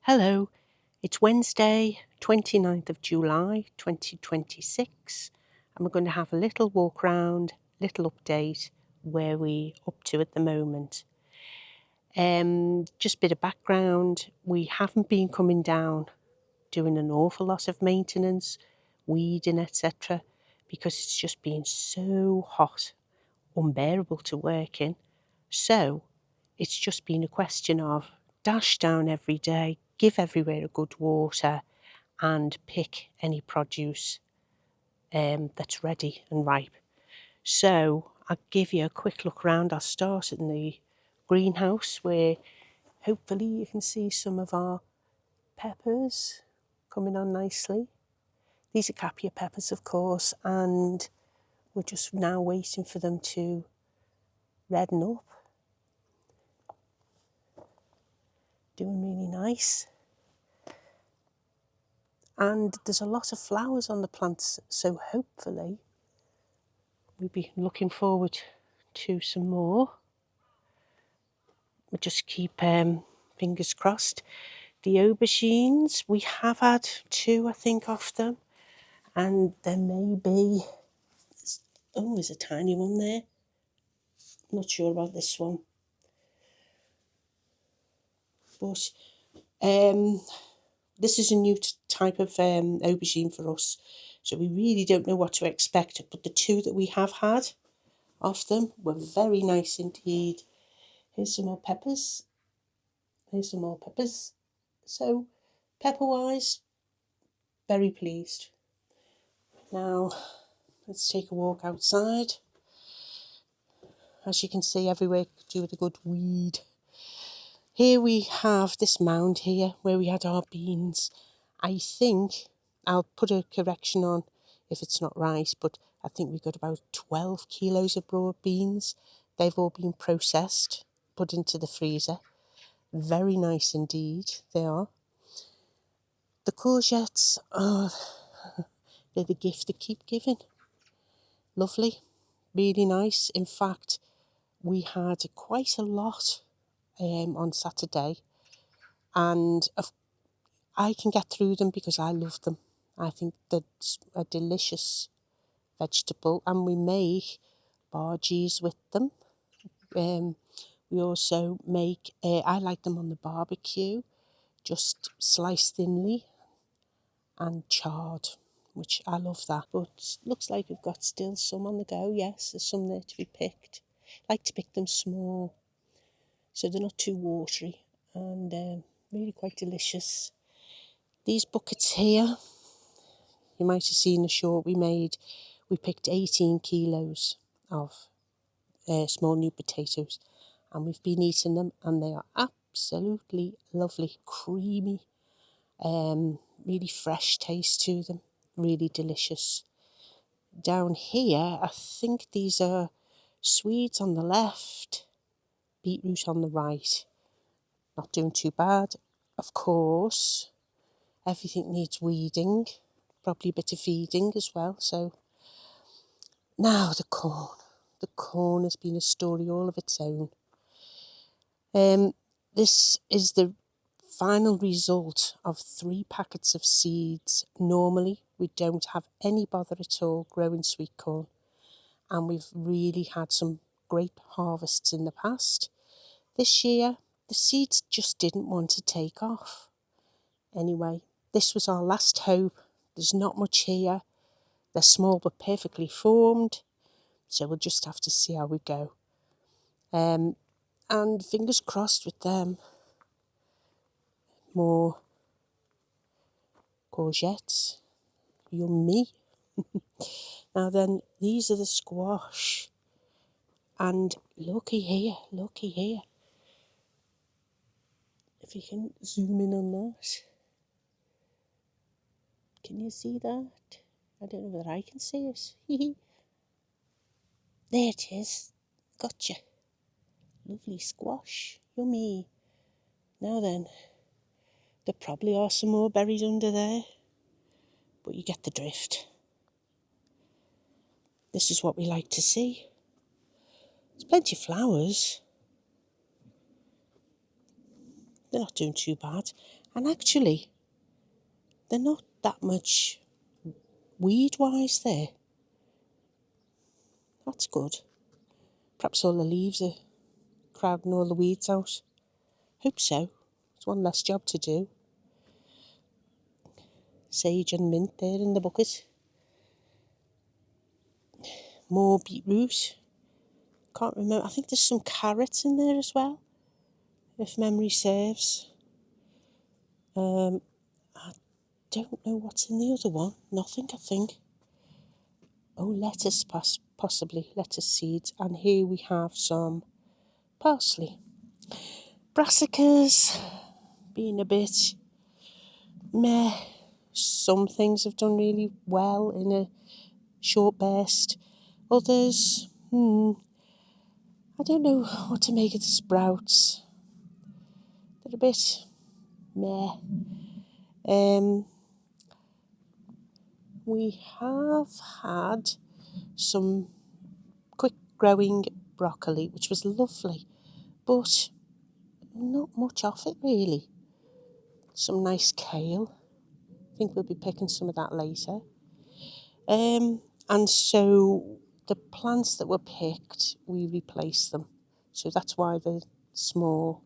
Hello, it's Wednesday, 29th of July 2026, and we're going to have a little walk round, little update where we up to at the moment. Just a bit of background, we haven't been coming down doing an awful lot of maintenance, weeding, etc., because it's just been so hot, unbearable to work in. So it's just been a question of dash down every day, give everywhere a good water, and pick any produce that's ready and ripe. So I'll give you a quick look around. I'll start in the greenhouse where hopefully you can see some of our peppers coming on nicely. These are Capia peppers, of course, and we're just now waiting for them to redden up. Doing really nice. And there's a lot of flowers on the plants, so hopefully we'll be looking forward to some more. We'll just keep fingers crossed. The aubergines, we have had 2, I think, of them, and there may be, oh, there's a tiny one there. Not sure about this one, but this is a new type of aubergine for us, so we really don't know what to expect, but the 2 that we have had of them were very nice indeed. Here's some more peppers. Here's some more peppers. So, pepper-wise, very pleased. Now, let's take a walk outside. As you can see, everywhere could do with a good weed. Here we have this mound here where we had our beans. I think, I'll put a correction on if it's not right, but I think we got about 12 kilos of broad beans. They've all been processed, put into the freezer. Very nice indeed, they are. The courgettes, they're the gift that keep giving. Lovely, really nice. In fact, we had quite a lot on Saturday, and I can get through them because I love them. I think that's a delicious vegetable, and we make bhajias with them. We also make, I like them on the barbecue, just sliced thinly and charred, which I love that. But looks like we've got still some on the go. Yes, there's some there to be picked. I like to pick them small so they're not too watery, and really quite delicious. These buckets here, you might have seen the short we made. We picked 18 kilos of small new potatoes, and we've been eating them, and they are absolutely lovely, creamy, really fresh taste to them, really delicious. Down here, I think these are Swedes on the left, beetroot on the right. Not doing too bad. Of course, everything needs weeding, probably a bit of feeding as well. So now the corn. The corn has been a story all of its own. This is the final result of 3 packets of seeds. Normally, we don't have any bother at all growing sweet corn, and we've really had some great harvests in the past. This year, the seeds just didn't want to take off. Anyway, this was our last hope. There's not much here. They're small but perfectly formed, so we'll just have to see how we go. And fingers crossed with them. More courgettes. Yummy. Now then, these are the squash. And looky here. If you can zoom in on that. Can you see that? I don't know whether I can see it. There it is. Gotcha. Lovely squash. Yummy. Now then, there probably are some more berries under there, but you get the drift. This is what we like to see. There's plenty of flowers. They're not doing too bad. And actually, they're not that much weed-wise there. That's good. Perhaps all the leaves are crowding all the weeds out. Hope so. It's one less job to do. Sage and mint there in the bucket. More beetroot. Can't remember. I think there's some carrots in there as well, if memory serves. I don't know what's in the other one. Nothing, I think. Oh, lettuce, possibly. Lettuce seeds. And here we have some parsley. Brassicas, being a bit meh. Some things have done really well in a short burst. Others, I don't know what to make of the sprouts. They're a bit meh. We have had some quick growing broccoli, which was lovely, but not much of it really. Some nice kale. I think we'll be picking some of that later. And so the plants that were picked, we replaced them. So that's why the small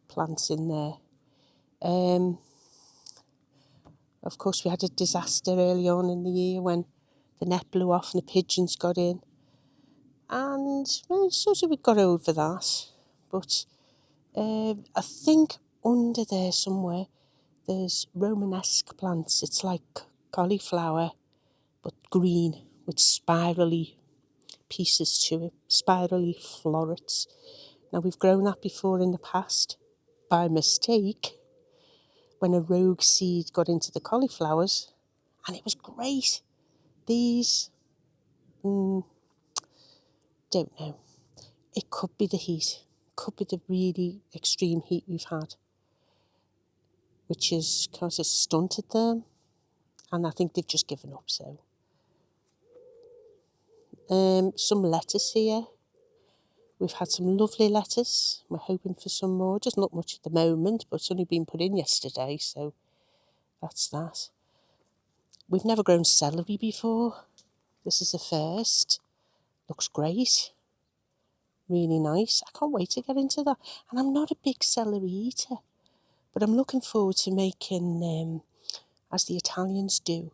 plants in there. Of course, we had a disaster early on in the year when the net blew off and the pigeons got in. And well, sort of we got over that. But I think under there somewhere, there's Romanesque plants. It's like cauliflower, but green with spirally pieces to it, spirally florets. Now, we've grown that before in the past by mistake when a rogue seed got into the cauliflowers, and it was great. These, don't know. It could be the heat, could be the really extreme heat we've had, which has kind of stunted them, and I think they've just given up. So, some lettuce here. We've had some lovely lettuce. We're hoping for some more. Just not much at the moment, but it's only been put in yesterday, so that's that. We've never grown celery before. This is the first. Looks great. Really nice. I can't wait to get into that. And I'm not a big celery eater, but I'm looking forward to making, as the Italians do,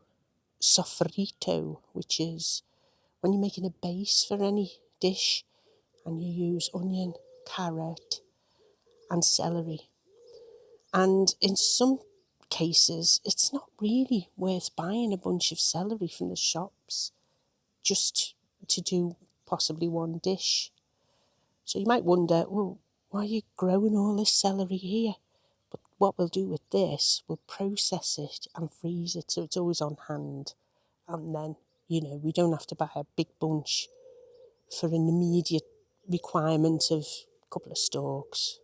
sofrito, which is when you're making a base for any dish and you use onion, carrot, and celery. And in some cases, it's not really worth buying a bunch of celery from the shops just to do possibly one dish. So you might wonder, well, why are you growing all this celery here? But what we'll do with this, we'll process it and freeze it so it's always on hand. And then, we don't have to buy a big bunch for an immediate requirement of a couple of stalks.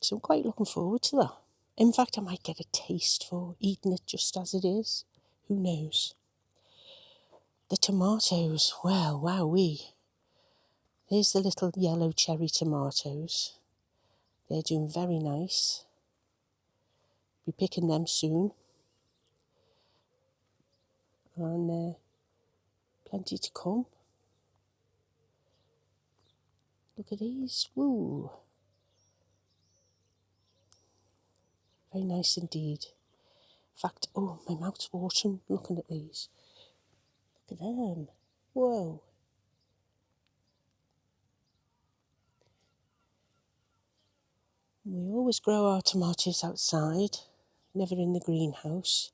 So I'm quite looking forward to that. In fact, I might get a taste for eating it just as it is. Who knows? The tomatoes, well, wowee. Here's the little yellow cherry tomatoes. They're doing very nice. Be picking them soon. And plenty to come. Look at these. Woo. Very nice indeed. In fact, my mouth's watering looking at these. Look at them. Whoa. We always grow our tomatoes outside, never in the greenhouse.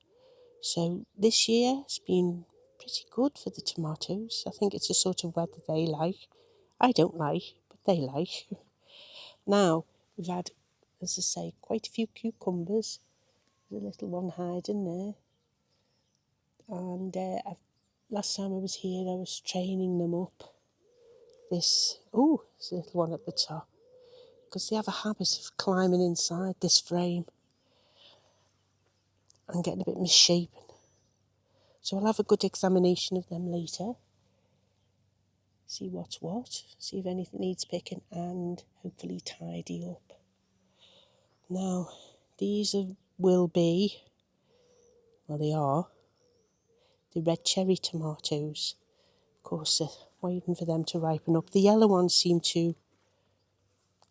So this year has been pretty good for the tomatoes. I think it's the sort of weather they like. I don't like, but they like. Now, we've had, as I say, quite a few cucumbers. There's a little one hiding there. And last time I was here, I was training them up. There's a little one at the top. Because they have a habit of climbing inside this frame and getting a bit misshapen. So I'll have a good examination of them later. See what's what, see if anything needs picking, and hopefully tidy up. Now, these will be, well, they are the red cherry tomatoes. Of course, waiting for them to ripen up. The yellow ones seem to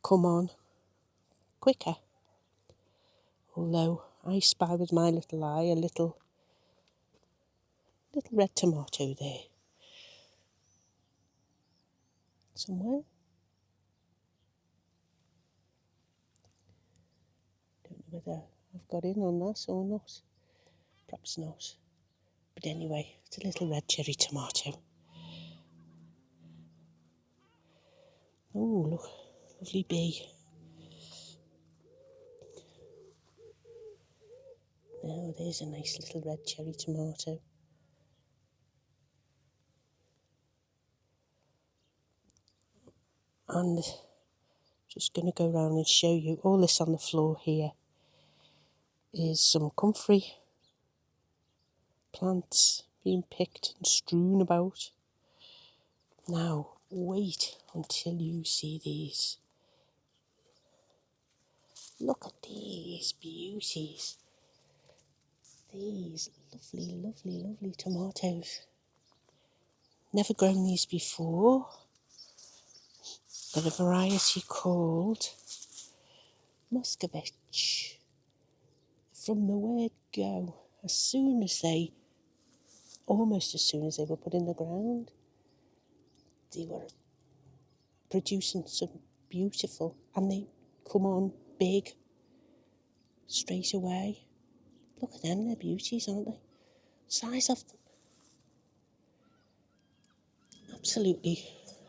come on quicker, although I spy with my little eye a little red tomato there somewhere. Don't know whether I've got in on that or not. Perhaps not. But anyway, it's a little red cherry tomato. Oh, look, lovely bee. Now there's a nice little red cherry tomato. And just going to go around and show you all this on the floor here is some comfrey plants being picked and strewn about. Now wait until you see these. Look at these beauties. These lovely, lovely, lovely tomatoes. Never grown these before. Got a variety called Muscovich. From the word go, almost as soon as they were put in the ground, they were producing some beautiful, and they come on big straight away. Look at them, they're beauties, aren't they? Size of them. Absolutely.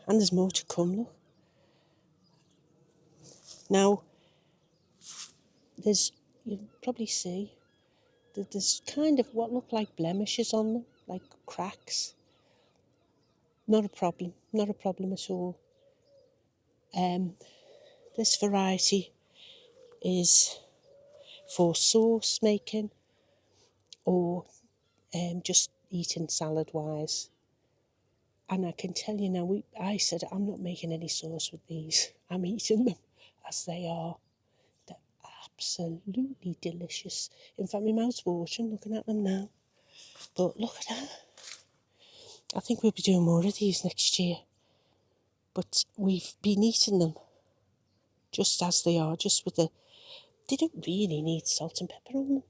And there's more to come, look. Now, you'll probably see that there's kind of what look like blemishes on them, like cracks. Not a problem at all. This variety is for sauce making or just eating salad-wise. And I can tell you now, I said I'm not making any sauce with these. I'm eating them as they are. They're absolutely delicious. In fact, my mouth's watering looking at them now. But look at that. I think we'll be doing more of these next year. But we've been eating them just as they are, just with they don't really need salt and pepper on them.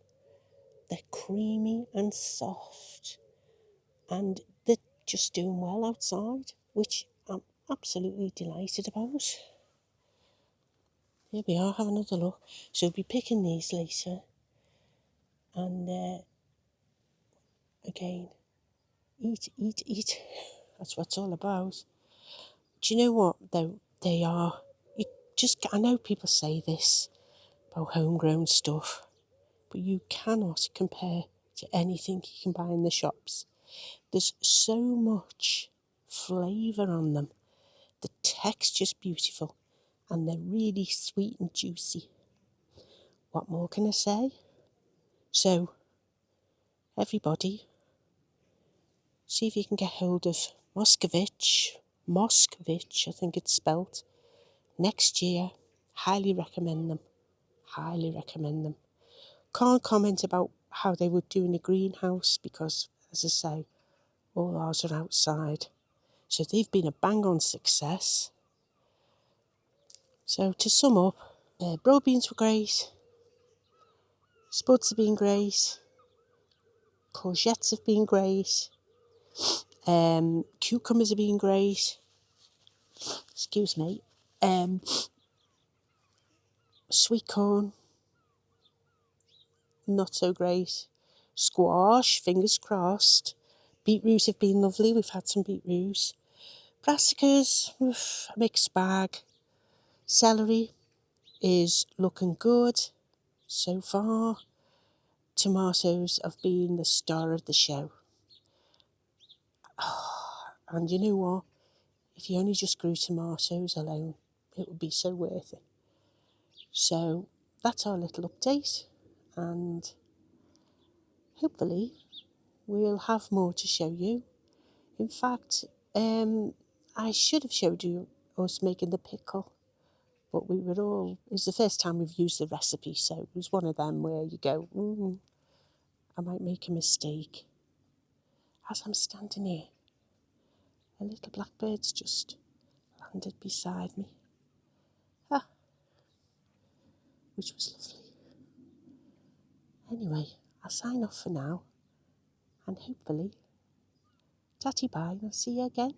They're creamy and soft. And they're just doing well outside, which I'm absolutely delighted about. Here we are, have another look. So we'll be picking these later. And again, eat. That's what it's all about. Do you know what, though? I know people say this about homegrown stuff, but you cannot compare to anything you can buy in the shops. There's so much flavour on them. The texture's beautiful, and they're really sweet and juicy. What more can I say? So, everybody, see if you can get hold of Muscovich, I think it's spelt, next year. Highly recommend them. Can't comment about how they would do in a greenhouse because, as I say, all ours are outside. So they've been a bang-on success. So to sum up, broad beans were great, spuds have been great, courgettes have been great, cucumbers have been great, excuse me, sweet corn, not so great, squash, fingers crossed, beetroot have been lovely, we've had some beetroot, brassicas, a mixed bag, celery is looking good so far, tomatoes have been the star of the show. And you know what? If you only just grew tomatoes alone, it would be so worth it. So that's our little update, and hopefully we'll have more to show you. In fact, I should have showed you us making the pickle But it's the first time we've used the recipe, so it was one of them where you go, I might make a mistake. As I'm standing here, a little blackbird's just landed beside me. Which was lovely. Anyway, I'll sign off for now, and hopefully, tatty bye, and I'll see you again.